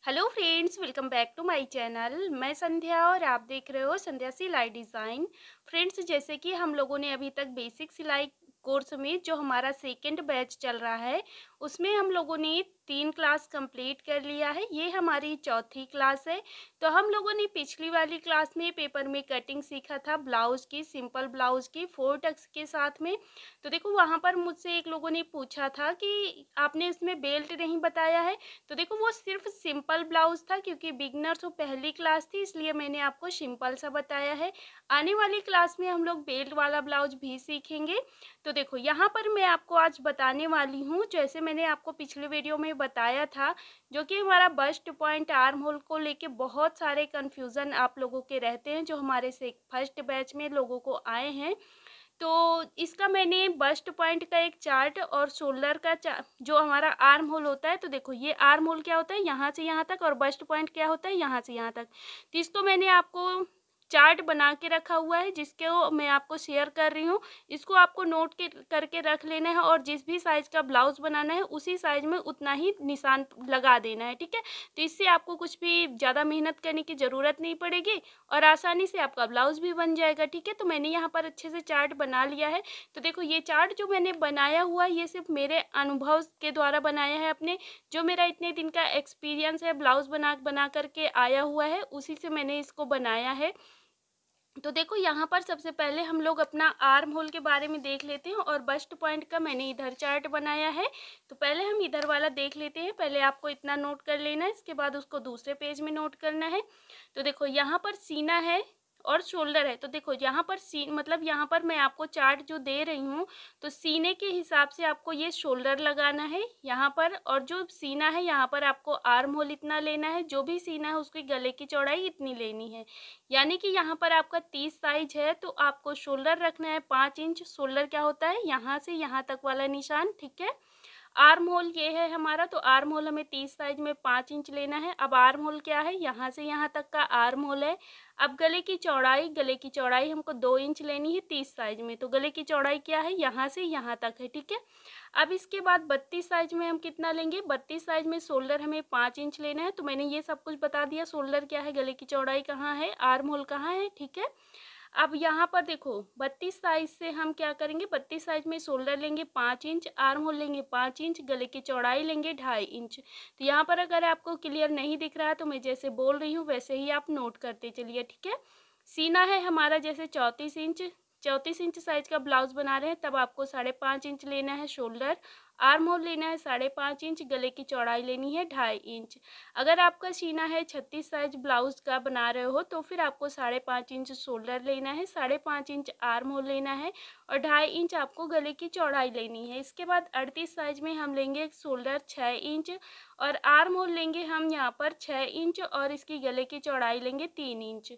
Hello friends, welcome back to my channel. मैं संध्या और आप देख रहे हो संध्या सिलाई डिज़ाइन। फ्रेंड्स, जैसे कि हम लोगों ने अभी तक बेसिक सिलाई कोर्स में जो हमारा सेकंड बैच चल रहा है उसमें हम लोगों ने 3 क्लास कंप्लीट कर लिया है। ये हमारी चौथी क्लास है। तो हम लोगों ने पिछली वाली क्लास में पेपर में कटिंग सीखा था, ब्लाउज की, सिंपल ब्लाउज की 4 टक्स के साथ में। तो देखो वहाँ पर मुझसे एक लोगों ने पूछा था कि आपने इसमें बेल्ट नहीं बताया है। तो देखो वो सिर्फ सिंपल ब्लाउज था, क्योंकि बिगनर्स वो पहली क्लास थी, इसलिए मैंने आपको सिंपल सा बताया है। आने वाली क्लास में हम लोग बेल्ट वाला ब्लाउज भी सीखेंगे। तो देखो यहाँ पर मैं आपको आज बताने वाली हूँ, जैसे मैंने आपको पिछले वीडियो में बताया था, जो कि हमारा बस्ट पॉइंट आर्म होल को लेके बहुत सारे कन्फ्यूज़न आप लोगों के रहते हैं, जो हमारे से फर्स्ट बैच में लोगों को आए हैं। तो इसका मैंने बस्ट पॉइंट का एक चार्ट और शोल्डर का जो हमारा आर्म होल होता है, तो देखो ये आर्म होल क्या होता है, यहाँ से यहाँ तक, और बस्ट पॉइंट क्या होता है, यहाँ से यहाँ तक। तो इसको मैंने आपको चार्ट बना के रखा हुआ है, जिसको मैं आपको शेयर कर रही हूँ। इसको आपको नोट के करके रख लेना है, और जिस भी साइज़ का ब्लाउज़ बनाना है उसी साइज़ में उतना ही निशान लगा देना है, ठीक है। तो इससे आपको कुछ भी ज़्यादा मेहनत करने की ज़रूरत नहीं पड़ेगी, और आसानी से आपका ब्लाउज़ भी बन जाएगा, ठीक है। तो मैंने यहाँ पर अच्छे से चार्ट बना लिया है। तो देखो ये चार्ट जो मैंने बनाया हुआ है, ये सिर्फ मेरे अनुभव के द्वारा बनाया है, अपने जो मेरा इतने दिन का एक्सपीरियंस है ब्लाउज़ बना बना करके आया हुआ है, उसी से मैंने इसको बनाया है। तो देखो यहाँ पर सबसे पहले हम लोग अपना आर्म होल के बारे में देख लेते हैं, और बस्ट पॉइंट का मैंने इधर चार्ट बनाया है। तो पहले हम इधर वाला देख लेते हैं। पहले आपको इतना नोट कर लेना है, इसके बाद उसको दूसरे पेज में नोट करना है। तो देखो यहाँ पर सीना है और शोल्डर है। तो देखो यहाँ पर मतलब यहाँ पर मैं आपको चार्ट जो दे रही हूँ, तो सीने के हिसाब से आपको ये शोल्डर लगाना है यहाँ पर, और जो सीना है यहाँ पर आपको आर्म होल इतना लेना है, जो भी सीना है उसकी गले की चौड़ाई इतनी लेनी है। यानी कि यहाँ पर आपका 30 साइज है, तो आपको शोल्डर रखना है 5 इंच। शोल्डर क्या होता है, यहाँ से यहाँ तक वाला निशान, ठीक है। आर्म होल ये है हमारा, तो आर्म होल हमें 30 साइज में 5 इंच लेना है। अब आर्म होल क्या है, यहाँ से यहाँ तक का आर्म होल है। अब गले की चौड़ाई हमको 2 इंच लेनी है 30 साइज में। तो गले की चौड़ाई क्या है, यहाँ से यहाँ तक है, ठीक है। अब इसके बाद 32 साइज में हम कितना लेंगे, 32 साइज में शोल्डर हमें 5 इंच लेना है। तो मैंने ये सब कुछ बता दिया, शोल्डर क्या है, गले की चौड़ाई कहाँ है, आर्म होल कहाँ है, ठीक है। अब यहाँ पर देखो 32 साइज से हम क्या करेंगे, 32 साइज में शोल्डर लेंगे 5 इंच, आर्म होल लेंगे 5 इंच, गले की चौड़ाई लेंगे 2.5 इंच। तो यहाँ पर अगर आपको क्लियर नहीं दिख रहा है, तो मैं जैसे बोल रही हूँ वैसे ही आप नोट करते चलिए, ठीक है। सीना है हमारा जैसे 34 इंच साइज का ब्लाउज बना रहे हैं, तब आपको 5.5 इंच लेना है शोल्डर। आर्म होल लेना है 5.5 इंच, गले की चौड़ाई लेनी है 2.5 इंच। अगर आपका सीना है 36 साइज ब्लाउज का बना रहे हो, तो फिर आपको 5.5 इंच शोल्डर लेना है, 5.5 इंच आर्म होल लेना है, और 2.5 इंच आपको गले की चौड़ाई लेनी है। इसके बाद 38 साइज में हम लेंगे शोल्डर 6 इंच, और आर्म होल लेंगे हम यहाँ पर 6 इंच, और इसकी गले की चौड़ाई लेंगे 3 इंच।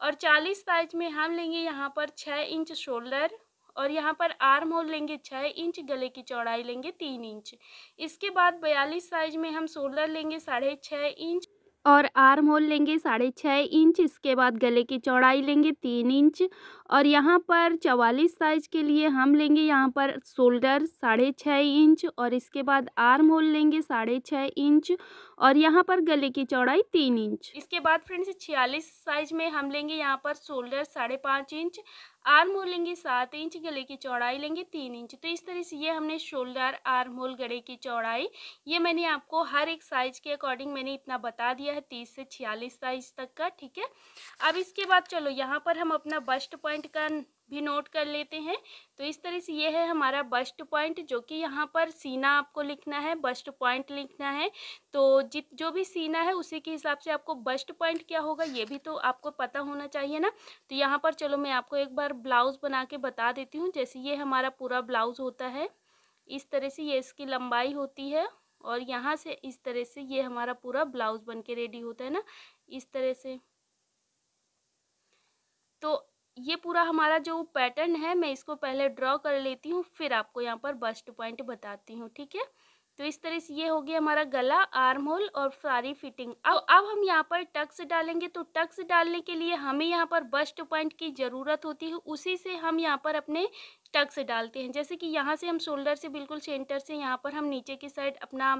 और 40 साइज में हम लेंगे यहाँ पर 6 इंच शोल्डर, और यहाँ पर आर्म होल लेंगे 6 इंच, गले की चौड़ाई लेंगे 3 इंच। इसके बाद 42 साइज में हम शोल्डर लेंगे 6.5 इंच, और आर्म होल लेंगे 6.5 इंच। इसके बाद गले की चौड़ाई लेंगे 3 इंच, और यहाँ पर 44 साइज के लिए हम लेंगे यहाँ पर शोल्डर 6.5 इंच, और इसके बाद आर्म होल लेंगे 6.5 इंच, और यहाँ पर गले की चौड़ाई 3 इंच। इसके बाद फ्रेंड्स 46 साइज में हम लेंगे यहाँ पर शोल्डर 5.5 इंच, आर्म होल लेंगे 7 इंच, गले की चौड़ाई लेंगे 3 इंच। तो इस तरह से ये हमने शोल्डर, आर्म होल, गले की चौड़ाई, ये मैंने आपको हर एक साइज के अकॉर्डिंग मैंने इतना बता दिया है, 30 से 46 साइज तक का, ठीक है। अब इसके बाद चलो यहाँ पर हम अपना बस्ट पॉइंट का भी नोट कर लेते हैं। तो इस तरह से ये है हमारा बस्ट पॉइंट, जो कि यहाँ पर सीना आपको लिखना है, बस्ट पॉइंट लिखना है। तो जो भी सीना है उसी के हिसाब से आपको बस्ट पॉइंट क्या होगा ये भी तो आपको पता होना चाहिए ना। तो यहाँ पर चलो मैं आपको एक बार ब्लाउज़ बना के बता देती हूँ। जैसे ये हमारा पूरा ब्लाउज़ होता है, इस तरह से ये इसकी लंबाई होती है, और यहाँ से इस तरह से ये हमारा पूरा ब्लाउज़ बन के रेडी होता है ना, इस तरह से। तो ये पूरा हमारा जो पैटर्न है, मैं इसको पहले ड्रॉ कर लेती हूँ, फिर आपको यहाँ पर बस्ट पॉइंट बताती हूँ, ठीक है। तो इस तरह से ये हो गया हमारा गला, आर्म होल और सारी फिटिंग। अब हम यहाँ पर टक्स डालेंगे। तो टक्स डालने के लिए हमें यहाँ पर बस्ट पॉइंट की ज़रूरत होती है, उसी से हम यहाँ पर अपने टक्स डालते हैं। जैसे कि यहाँ से हम शोल्डर से बिल्कुल सेंटर से यहाँ पर हम नीचे की साइड अपना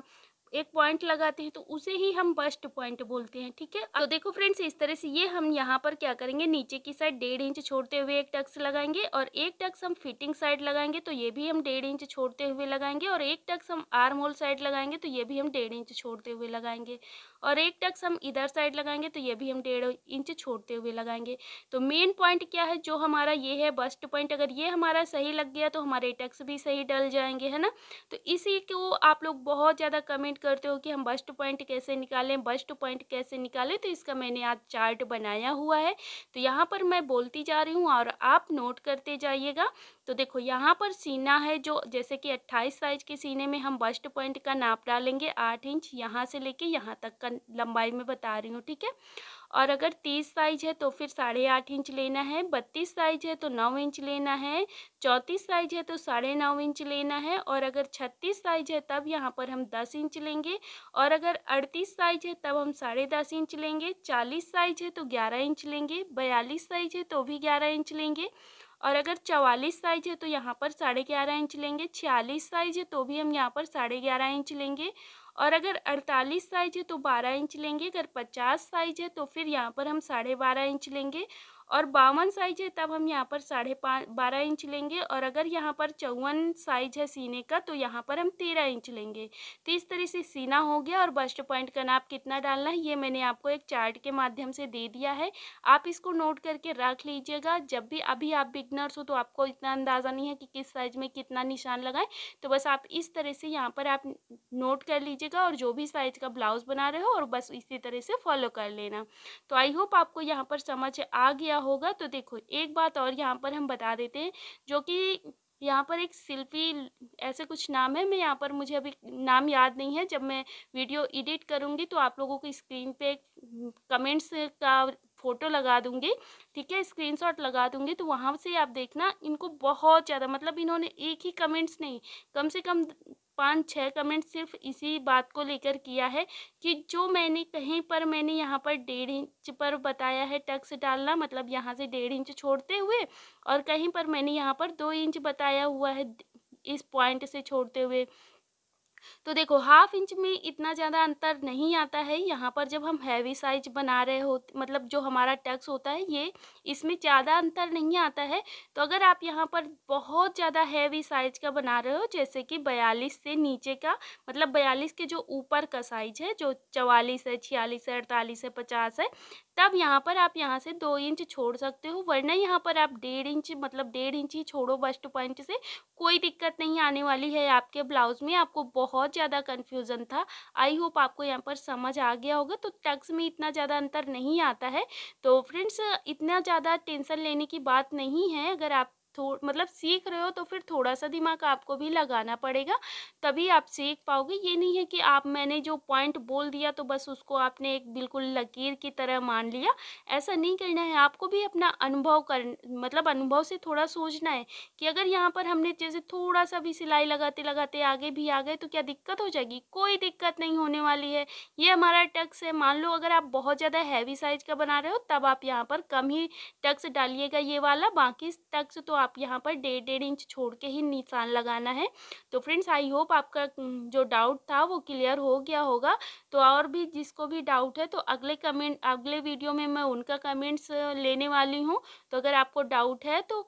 एक पॉइंट लगाते हैं तो उसे ही हम बस्ट पॉइंट बोलते हैं, ठीक है। तो देखो फ्रेंड्स, इस तरह से ये हम यहाँ पर क्या करेंगे, नीचे की साइड 1.5 इंच छोड़ते हुए एक टक्स लगाएंगे और एक टक्स हम फिटिंग साइड लगाएंगे तो ये भी हम 1.5 इंच छोड़ते हुए लगाएंगे और एक टक्स हम आर्म होल साइड लगाएंगे तो ये भी हम 1.5 इंच छोड़ते हुए लगाएंगे और एक टक्स हम इधर साइड लगाएंगे तो ये भी हम 1.5 इंच छोड़ते हुए लगाएंगे। तो मेन पॉइंट क्या है, जो हमारा ये है बस्ट पॉइंट, अगर ये हमारा सही लग गया तो हमारे टक्स भी सही डल जाएंगे, है ना। तो इसी को आप लोग बहुत ज़्यादा कमेंट करते हो कि हम बस्ट पॉइंट कैसे निकालें, बस्ट पॉइंट कैसे निकालें, तो इसका मैंने आज चार्ट बनाया हुआ है। तो यहाँ पर मैं बोलती जा रही हूँ और आप नोट करते जाइएगा। तो देखो यहाँ पर सीना है, जो जैसे कि 28 साइज के सीने में हम बस्ट पॉइंट का नाप डालेंगे 8 इंच, यहाँ से लेके यहाँ तक का लंबाई में बता रही हूँ, ठीक है। और अगर 30 साइज है तो फिर 8.5 इंच लेना है, 32 साइज है तो 9 इंच लेना है, 34 साइज है तो 9.5 इंच लेना है और अगर 36 साइज है तब यहाँ पर हम 10 इंच लेंगे और अगर 38 साइज है तब हम 10.5 इंच लेंगे, 40 साइज है तो 11 इंच लेंगे, 42 साइज है तो भी 11 इंच लेंगे और अगर 44 साइज है तो यहाँ पर 11.5 इंच लेंगे, 46 साइज है तो भी हम यहाँ पर 11.5 इंच लेंगे और अगर 48 साइज है तो 12 इंच लेंगे, अगर 50 साइज है तो फिर यहाँ पर हम 12.5 इंच लेंगे और 52 साइज है तब हम यहाँ पर 12.5 इंच लेंगे और अगर यहाँ पर 54 साइज है सीने का तो यहाँ पर हम 13 इंच लेंगे। तो इस तरह से सीना हो गया और बस्ट पॉइंट का नाप कितना डालना है ये मैंने आपको एक चार्ट के माध्यम से दे दिया है। आप इसको नोट करके रख लीजिएगा। जब भी अभी आप बिगनर्स हो तो आपको इतना अंदाज़ा नहीं है कि किस साइज में कितना निशान लगाएं, तो बस आप इस तरह से यहाँ पर आप नोट कर लीजिएगा और जो भी साइज का ब्लाउज बना रहे हो और बस इसी तरह से फॉलो कर लेना। तो आई होप आपको यहाँ पर समझ आ गया होगा। तो देखो एक बात और यहाँ पर हम बता देते हैं, जो कि यहाँ पर एक शिल्पी ऐसे कुछ नाम है, मैं यहाँ पर मुझे अभी नाम याद नहीं है, जब मैं वीडियो एडिट करूँगी तो आप लोगों को स्क्रीन पे कमेंट्स का फ़ोटो लगा दूँगी, ठीक है, स्क्रीनशॉट लगा दूँगी, तो वहाँ से आप देखना। इनको बहुत ज़्यादा, मतलब इन्होंने एक ही कमेंट्स नहीं, कम से कम 5-6 कमेंट सिर्फ इसी बात को लेकर किया है कि जो मैंने कहीं पर मैंने यहाँ पर 1.5 इंच पर बताया है टक्स डालना, मतलब यहाँ से 1.5 इंच छोड़ते हुए और कहीं पर मैंने यहाँ पर 2 इंच बताया हुआ है इस पॉइंट से छोड़ते हुए। तो देखो हाफ इंच में इतना ज़्यादा अंतर नहीं आता है। यहाँ पर जब हम हैवी साइज बना रहे हो, मतलब जो हमारा टक्स होता है ये, इसमें ज़्यादा अंतर नहीं आता है। तो अगर आप यहाँ पर बहुत ज़्यादा हैवी साइज का बना रहे हो, जैसे कि 42 से नीचे का, मतलब 42 के जो ऊपर का साइज है, जो 44 है, 46 है, 48 है, 50 है, तब यहाँ पर आप यहाँ से 2 इंच छोड़ सकते हो, वरना यहाँ पर आप 1.5 इंच, मतलब 1.5 इंच ही छोड़ो बस्ट पॉइंट से, कोई दिक्कत नहीं आने वाली है आपके ब्लाउज में। आपको बहुत ज़्यादा कन्फ्यूज़न था, आई होप आपको यहाँ पर समझ आ गया होगा। तो टक्स में इतना ज़्यादा अंतर नहीं आता है। तो फ्रेंड्स, इतना ज़्यादा टेंशन लेने की बात नहीं है। अगर आप मतलब सीख रहे हो तो फिर थोड़ा-सा दिमाग आपको भी लगाना पड़ेगा, तभी आप सीख पाओगे। ये नहीं है कि आप, मैंने जो पॉइंट बोल दिया तो बस उसको आपने एक बिल्कुल लकीर की तरह मान लिया, ऐसा नहीं करना है। आपको भी अपना अनुभव मतलब अनुभव से थोड़ा सोचना है कि अगर यहाँ पर हमने जैसे थोड़ा-सा भी सिलाई लगाते-लगाते आगे भी आ गए तो क्या दिक्कत हो जाएगी? कोई दिक्कत नहीं होने वाली है। ये हमारा टक्स है। मान लो अगर आप बहुत ज़्यादा हैवी साइज़ का बना रहे हो तब आप यहाँ पर कम ही टक्स डालिएगा ये वाला, बाकी टक्स तो आप यहाँ पर 1.5 इंच छोड़ के ही निशान लगाना है। तो फ्रेंड्स, आई होप आपका जो डाउट था वो क्लियर हो गया होगा। तो और भी जिसको भी डाउट है तो अगले वीडियो में मैं उनका कमेंट्स लेने वाली हूँ। तो अगर आपको डाउट है तो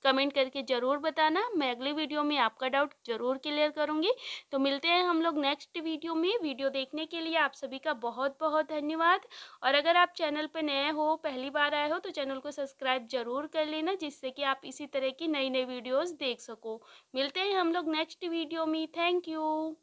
कमेंट करके ज़रूर बताना, मैं अगले वीडियो में आपका डाउट ज़रूर क्लियर करूँगी। तो मिलते हैं हम लोग नेक्स्ट वीडियो में। वीडियो देखने के लिए आप सभी का बहुत-बहुत धन्यवाद। और अगर आप चैनल पे नए हो, पहली बार आए हो, तो चैनल को सब्सक्राइब ज़रूर कर लेना, जिससे कि आप इसी तरह की नई-नई वीडियोज़ देख सको। मिलते हैं हम लोग नेक्स्ट वीडियो में। Thank you.